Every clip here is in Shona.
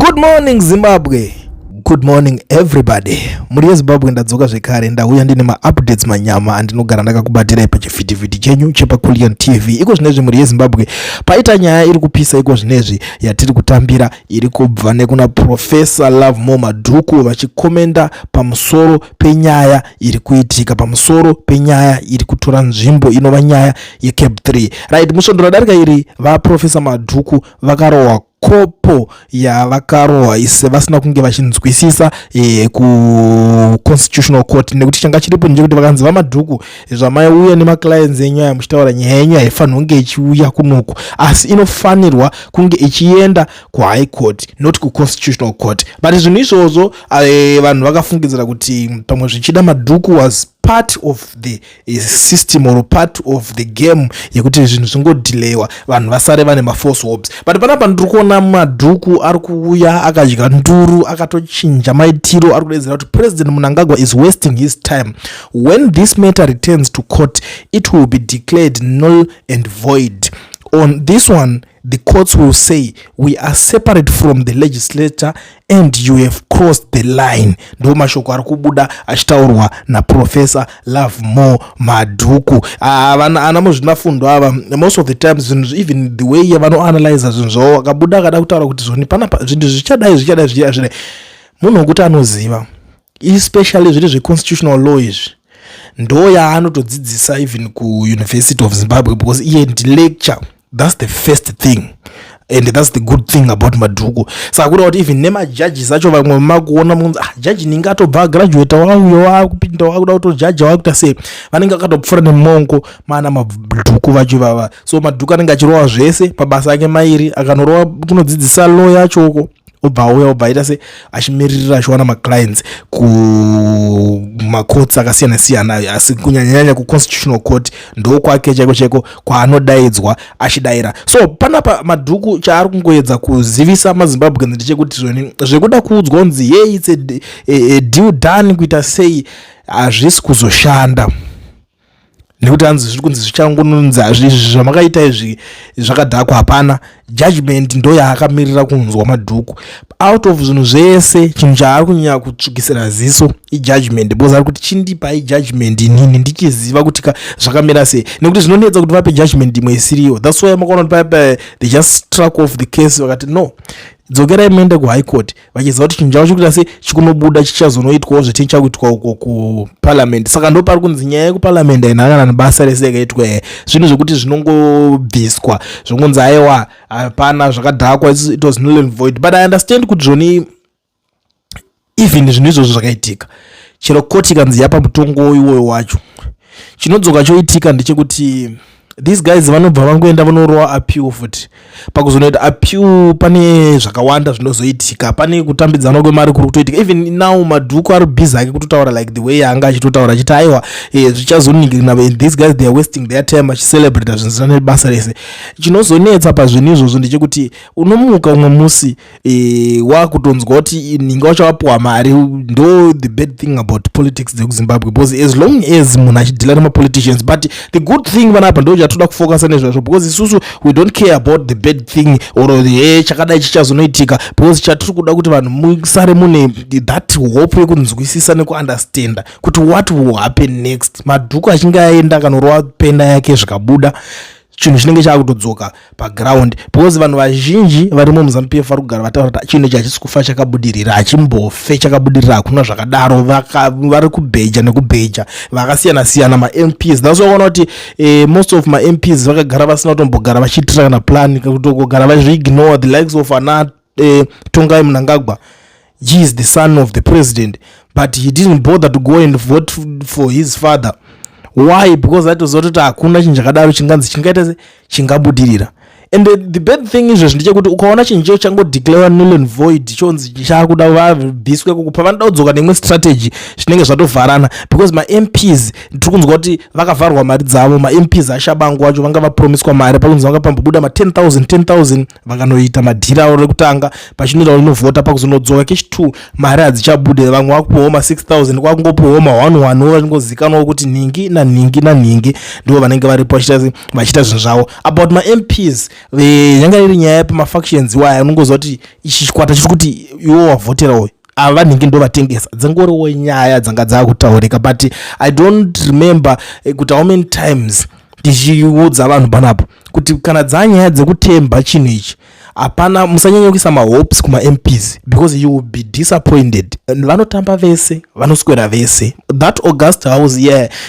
Good morning Zimbabwe. Good morning everybody. Muri Zimbabwe ndadzoka zvekare ndauya ndine ma-updates manyama andinogara ndakakubatira ipa chivhiti chenyu chepaKulian TV. Iko zvinezvi muri Zimbabwe paita nyaya iri kupisa iko zvinezvi yatiri kutambira iri kubva nekuna Professor Love Madhuku vachikomenda pamusoro penyaya iri kuitika, pamusoro penyaya iri kutora nzvimbo inova nyaya yeCAB3. Right, musvondo radarika iri vaProfessor Madhuku vakarohwa kopo yavakarohwa ise vasina kunge vachinzwisisa ku constitutional court, nekuti changa chiripo nje kuti vakanzi vaMadhuku zvamaiuya nemaclients enyu aya muchitaura nyaya yenyu haifanirwi kunge ichiuya kunoku, asi inofanirwa kunge ichienda kuHigh Court not kuConstitutional Court. But zvinhu izvozvo vanhu vakafungidzira kuti pamwe zvichida Madhuku was part of the system or part of the game yekuti zvinhu zvingodhilewa vanhu vasare vane ma-false hopes. But panapa ndiri kuona Madhuku ari kuuya akadya nduru, akatochinja maitiro, ari kudedzera kuti President Mnangagwa is wasting his time. When this matter returns to court, it will be declared null and void. On this one, the courts will say we are separate from the legislature and you have crossed the line. Ndo mashoko ari kubuda achitaurwa na Professor Love Madhuku. Ana muzvinafundwa ava most of the times, even the way vanoanalyze zvinhu zvavo akabuda akada kutaura kuti zvoni panapa zvinhu zvichadai munhu kuti anoziva, especially zviri zveconstitutional law izvi ndo yaanotodzidzisa even ku University of Zimbabwe, because iye lecture, that's the first thing and that's the good thing about Madhuku. Saka kuti even nemajudges acho vamwe makuona munzi judge ninga atobva graduate wauyo wakupinda wakuda kutojudge wakuita sei, vanenge vakatopfura nemongo mana Madhuku vacho vava. So Madhuku anenge achirowa zvese pabasa ake mairi, akanorowa kunodzidzisa law yacho uko obva aita se achimiririra achiwana maclients ku macourts akasiyana-siyana, asi kunyanyanya kuConstitutional Court ndo kwake chaiko kwaanodaidzwa achidayira. So panapa Madhuku chaari kungoedza kuzivisa maZimbabweans ndechekuti zvekuda kuudzwa unzi hey it's a deal done kuita sei hazvisi kuzoshanda, nekuti hanzi zviri kunzi zvichangonunzi zvamakaita izvi zvakadhakwa. Hapana, judgment ndo yaakamirira kunzwa Madhuku. Out of zvinhu zvese chinhu chaari kunyanya kutsvukisira ziso ijudgment, because ari kuti chindipa ijudgment inini ndichiziva kuti zvakamira sei, nekuti zvinonetsa kuti vape judgment imwe isiriyo. That's why makaona kuti they just struck off the case vakati no, dzokerai muende kuHigh Court, vachiziva kuti chinhu chavo chikuita se chikunobuda chichazonoitwawo zvetini chakuitwa uko kuParliament. Saka ndo pari kunzi nyaya yekuParliament hainangana nebasa rese yakaitwa zvinhu zvekuti zvinongobviswa zvinonzi aiwa hapana zvakadhakwa, it was null and void. But I understand kuti zvoni even zvinhu izvozvo zvakaitika, chero court ikanzi yapa mutongo iwoyo wacho, chinodzoka choitika ndechekuti these guys vanobva vangoenda vanorowa appeal futi. Pakuzonoita appeal pane zvakawanda zvinozoitika, pane kutambidzana kwemari kuri kutoitika. Even now Madhuku ari busy ake kutotaura like the way yaanga achitotaura achiti aiwa zvichazoningira these guys they are wasting their time achicelebrate zvinhu zvisina nebasa rese. Chinozonetsa pazvinhu izvozvo ndechekuti unomuka umwe musi wakutonzwa kuti ninga wachawapiwa mari. Ndo the bad thing about politics dzekuZimbabwe, because as long as munhu achidhila nemapoliticians, but the good thing vanapa ndo toda kufocusa nezvazvo, because isusu we don't care about the bad thing or the chakadai chichazonoitika, because chatiri kuda kuti vanhu musare mune that hope yekunzwisisa nekuunderstanda kuti what will happen next. Madhuku achinge aenda akanorowa penda yake zvikabuda, chinhu chinenge chaakutodzoka paground, because vanhu vazhinji varimo muZANU-PF vari kugara vataura kuti chinhu chachisi kufa chakabudirira, achimbofe chakabudirira, hakuna zvakadaro, vari kubheja nekubheja vakasiyana-siyana ma-MPs. That's why ukaona kuti most of ma-MPs vakagara vasina kutombogara vachiitira kana plan, kutogara vazviignore the likes of Tongai Mnangagwa. He is the son of the president, but he didn't bother to go and vote for his father. Why? Because that was what hakuna chinhu chakadaro chinganzi chingaita chingabudirira. And the bad thing is ndechekuti ukaona chinhu cheo changodeclare null and void chonzi chakuda vabviswe kukupa vanoda kudzoka nemwe strategy zvinenge zvatovharana, because ma-MPs tiri kunzwa kuti vakavharwa mari dzavo. Ma-MPs ashabangu wacho vanga vapromiswa mari, pakunzi vanga pambobuda ma10,000 vakanoita madhira aro rekutanga, pachinoita unovhota pakuzonodzoka kechi2 mari hadzichabude, vamwe vakupiwawo ma6,000 kwakungopiwawo ma1 vachingozikanwawo kuti ningi naningi naningi ndivo vanenge varipo vachiita zvinhu zvavo. About ma-MPs yanga iri nyaya pamafactions waya unongoziva kuti ichi chikwata chiri kuti iwo wavhotera uyu ava vanhingi ndo vatengesa dzingoriwo nyaya dzanga dzakutaurika but I don't remember kuti how many times tichiudza vanhu panapo kuti kana dzanyaya dzekutemba chinhu ichi hapana musanyanya kuisa mahopes kuma-MPs because you will be disappointed. Vanotamba vese vanoswera vese. That August house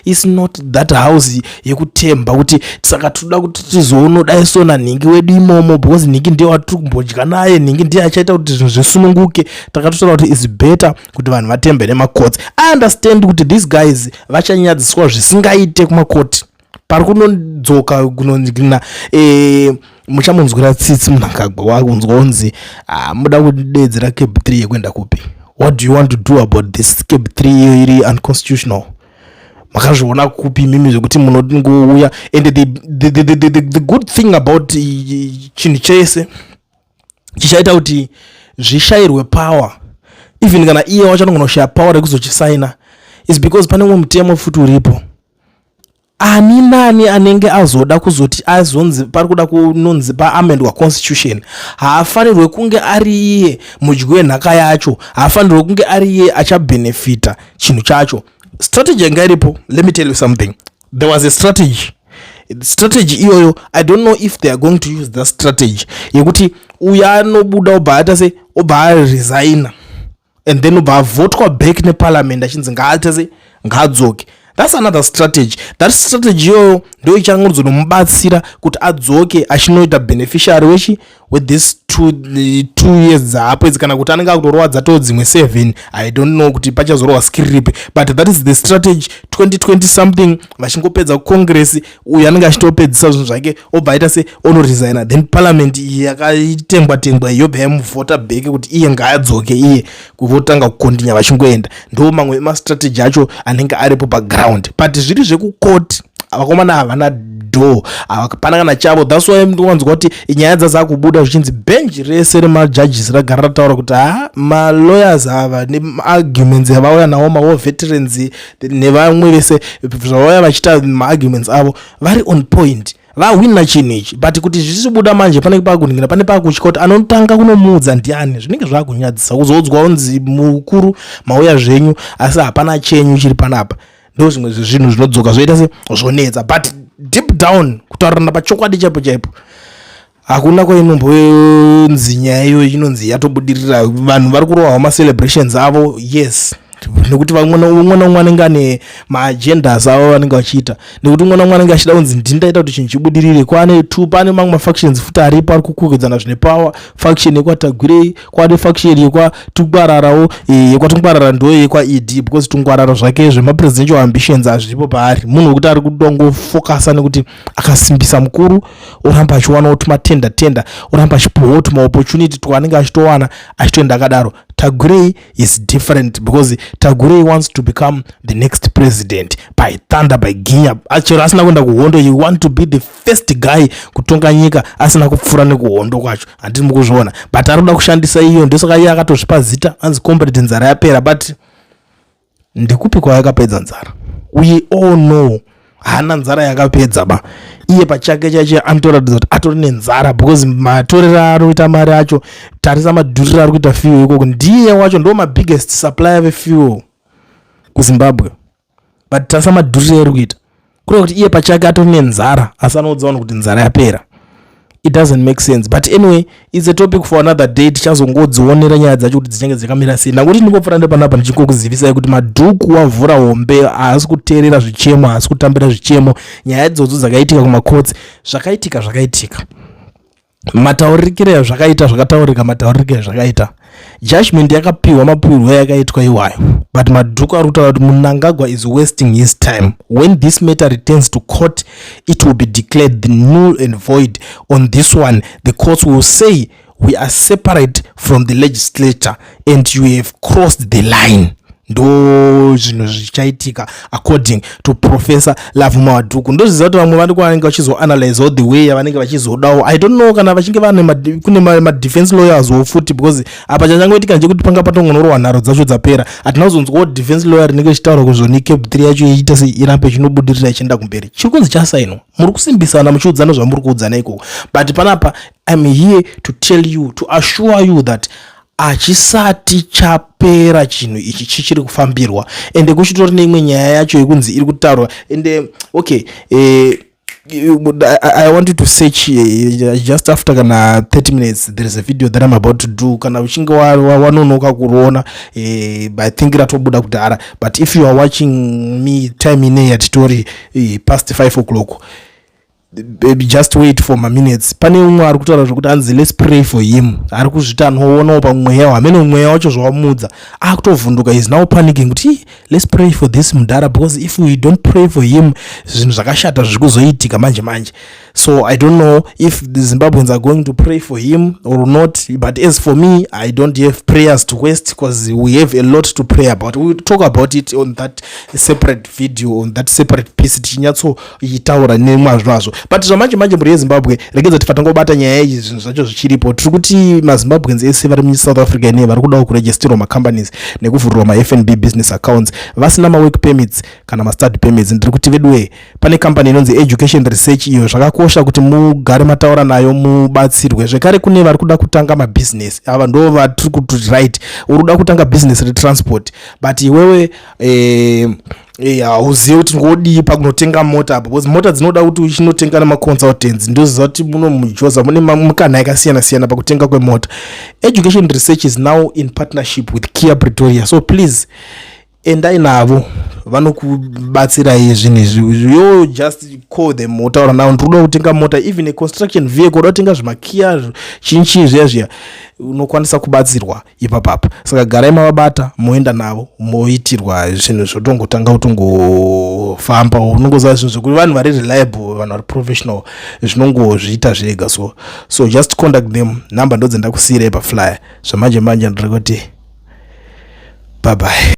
is not that house yekutemba kuti saka toda kuti tizoonoda isona nhingi wedu imomo because nhingi ndiye watiri kumbodya naye, nhingi ndiye achaita kuti zvinhu zvisununguke. Takatotaura kuti is better kuti vanhu vatembe nemacourts. I understand kuti these guys vachanyadziswa zvisingaite kumakoti. Pari kunodzoka kunonzvina muchamunzwira tsitsi Mnangagwa wakunzwa unzi muda kudedzera CAB3 yekuenda kupi. What do you want to do about this CAB3 iri unconstitutional? Makazviona kupi mimi zvekuti munongouya and the good thing about chinhu chese chichaita kuti zvishayirwe power even kana iye wacho anongonoshaya power rekuzochisaina is because pane umwe mutemo futi uripo. Ani nani anenge azoda kuzoti azonzi pari kuda kunonzi paamendwa constitution haafanirwe kunge ari iye mudyi wenhaka yacho, haafanirwe kunge ari iye achabenefita chinhu chacho. Strategy yanga iripo. Let me tell you something. There was a strategy. Strategy iyoyo I don't know if they are going to use that strategy yekuti uya anobuda obhaata se obhaa resign and then obhaa votwa back neparliament achinzi ngaatese ngaadzoke. That's another strategy. That strategy yo ndio ichangozonomubatsira kuti adzoke achinoita beneficiary wechi with this 2 years hapo kana kuti anenge akutorwa dzato dzimwe 7. I don't know kuti pachazorwa skiripe but that is the strategy. 2020 something vachingopedza congress uyu anenge achitopedzisa zvinhu zvake obvaita se ono resign then parliament yakatengwa yobva yamuvhota back kuti iye ngaadzoke iye kuvotanga kukontinya vachingoenda. Ndo mamwe mastrategy acho anenge aripo paground but zviri zvekukoti avakomana havana do havapana kana chavo. That's why mndowanzwa kuti nyaya dzakubuda zvichinzi bench rese remajudges ragara rataura kuti malawyers ava nearguments avauya nawo mawo veterans nevamwe vese zvavauya vachiita maarguments avo vari on point, vahwina chinhu ichi. But kuti zvichibuda manje panenge pakuningira pane pakutya kuti anotanga kunomuudza ndiani zvinenge zvakunyadzisa kuzodzwa unzi mukuru mauya zvenyu asi hapana chenyu chiri panapa. Ndo zvimwe zvinhu zvinodzoka zvoita se zvonetsa but deep down kutaurirana pachokwadi chaipo chaipo hakuna kwainomboonzi nyaya iyoyo inonzi yatobudirira. Vanhu vari kurohwa macelebrations avo yes nekuti umwe naumwe anenge ane maagendas avo vanenge vachiita nekuti umwe naumwe anenge achida kunzi ndindaita kuti chinhu chibudirire. Kwane pane mamwe mafactions futi aripo ari kukwekedzana zvine power. Faction yekwatagwirei, kwane faction yekwatungwararawo, yekwatungwarara ndo yekwaED because tungwarara zvake zvemapresidential ambitions hazvipo paari. Munhu wekuti ari kudongofokasa nekuti akasimbisa mukuru oramba achiwana tumatenda oramba achipuhwa tumaopportunity twaanenge achitowana achitoenda akadaro. Tagwirei is different because Tagwirei wants to become the next president by thunder by ginya. Achero asina kuenda kuhondo, you want to be the first guy kutonga nyika asina kupfura nekuhondo kwacho. Handiri mukuzviona but arikuda kushandisa iyo ndosaka iye akatozvipa zita anzi competence nzara yapera but ndikupi kwayakapedza nzara? We all know hana nzara yakapedza ba. Iye pachake chache anotoratidza kuti atori nenzara because matorero arikuita mari acho. Tarisa madhuriro ari kuita fuel ikoko ndiye wacho ndo biggest supplier vefuel kuZimbabwe but tarisa madhuriro ari kuita kureva kuti iye pachake atori nenzara asi anoudzaona kuti nzara yapera. It doesn't make sense but anyway it's a topic for another day. Tichazongodzionera nyaya dzacho kuti dzichange dzakamira sei. Nakuti ndingopfura ndepanapa ndichikuzivisai kuti madhuku wavhura hombe haasi kuteerera zvichemo, haasi kutambira zvichemo. Nyaya idzodzo dzakaitika kumacourts zvakaitika matauririkire zvakataurika matauririkire zvakaita. Judgment yakapiwa mapirwo yakaitwa iwayo but madhuku ari kutaura kuti Mnangagwa is wasting his time. When this matter returns to court it will be declared the null and void. On this one the courts will say we are separate from the legislature and you have crossed the line. ndo zvinhu zvichaitika according to Professor Love Maduku. Ndozviziva kuti vamwe vanenge vanenge vachizoanalyze all the way vanenge vachizodawo. I don't know kana vachinge kune ma-defense lawyers futi, because apa chachangoitika nje kuti panga patongonorwa nharo dzacho dzapera. Hatina kuzonzwawo defense lawyer rinenge richitaura kuzoni CAB3 yacho iita sei irambe chinobudirira ichienda kumberi. Chiri kunzi chasainwa, muri kusimbisana muchiudzana zvamuri kuudzana ikoko. But panapa I'm here to tell you, to assure you that achisati chapera chinhu ichi chichiri kufambirwa, ende kuchitori neimwe nyaya yacho yekunzi iri kutaurwa. Ende okay, I want you to search just after kana 30 minutes there is a video that I'm about to do. Kana uchinge wanonoka kuona I think ratobuda kudhara, but if you are watching me time ine yatitori past 5 o'clock, baby, just wait for my minutes. Pane umwe ari kutaura zvokuti anzi let's pray for him. Ari kuzvita anoonawo pamweya hamene mweya wacho zvawamudza akutovhunduka. Is now panicking kuti let's pray for this mudhara, because if we don't pray for him zvinhu zvakashata zviri kuzoitika manje manje. So I don't know if the Zimbabweans are going to pray for him or not, but as for me, I don't have prayers to waste, because we have a lot to pray about. We will talk about it on that separate video, on that separate piece tinyatso itaura nemazvo nazvo. But zvamanje manje muri yeZimbabwe regedza tifatangobata nyaya idzi zvinhu zvacho zvichiripo. Tiri kuti maZimbabweans ese vari muSouth Africa ine vari kudawo kuregisterwa macompanies nekuvhurwa maFNB business accounts vasina mawork permits kana mastudy permits. Ndiri kuti vedwe pane company inonzi Education Research, iyo zvakakosha kuti mugare mataura nayo mubatsirwe. Zvekare kune vari kuda kutanga mabusiness, ava ndo vatiri kuti right, uri kuda kutanga business retransport, but iwewe hauzivi kuti ngodii pakunotenga mota apa, because mota dzinoda kuti uchinotenga nemaconsultants. Ndoziva kuti muno mujoza mune mukana yakasiyana siyana pakutenga kwemota. Education Research is now in partnership with CAB3, so please endai navo vanokubatsirai zvinhu izvi. You just call them, utaura navo ndikuda kutenga mota, even a construction vehicle, uda kutenga zvimakia chinchi zviya unokwanisa kubatsirwa ipapapa. Saka garai mavabata moenda navo moitirwa zvinhu zvotongotanga kutongofamba. Unongoziva zvinhu zvokuti vanhu vari reliable, vanhu vari professional, zvinongozviita zvega. So just contact them. Number ndo dzendakusiyira paflyer. Zvamanje manje ndiri kuti bye bye.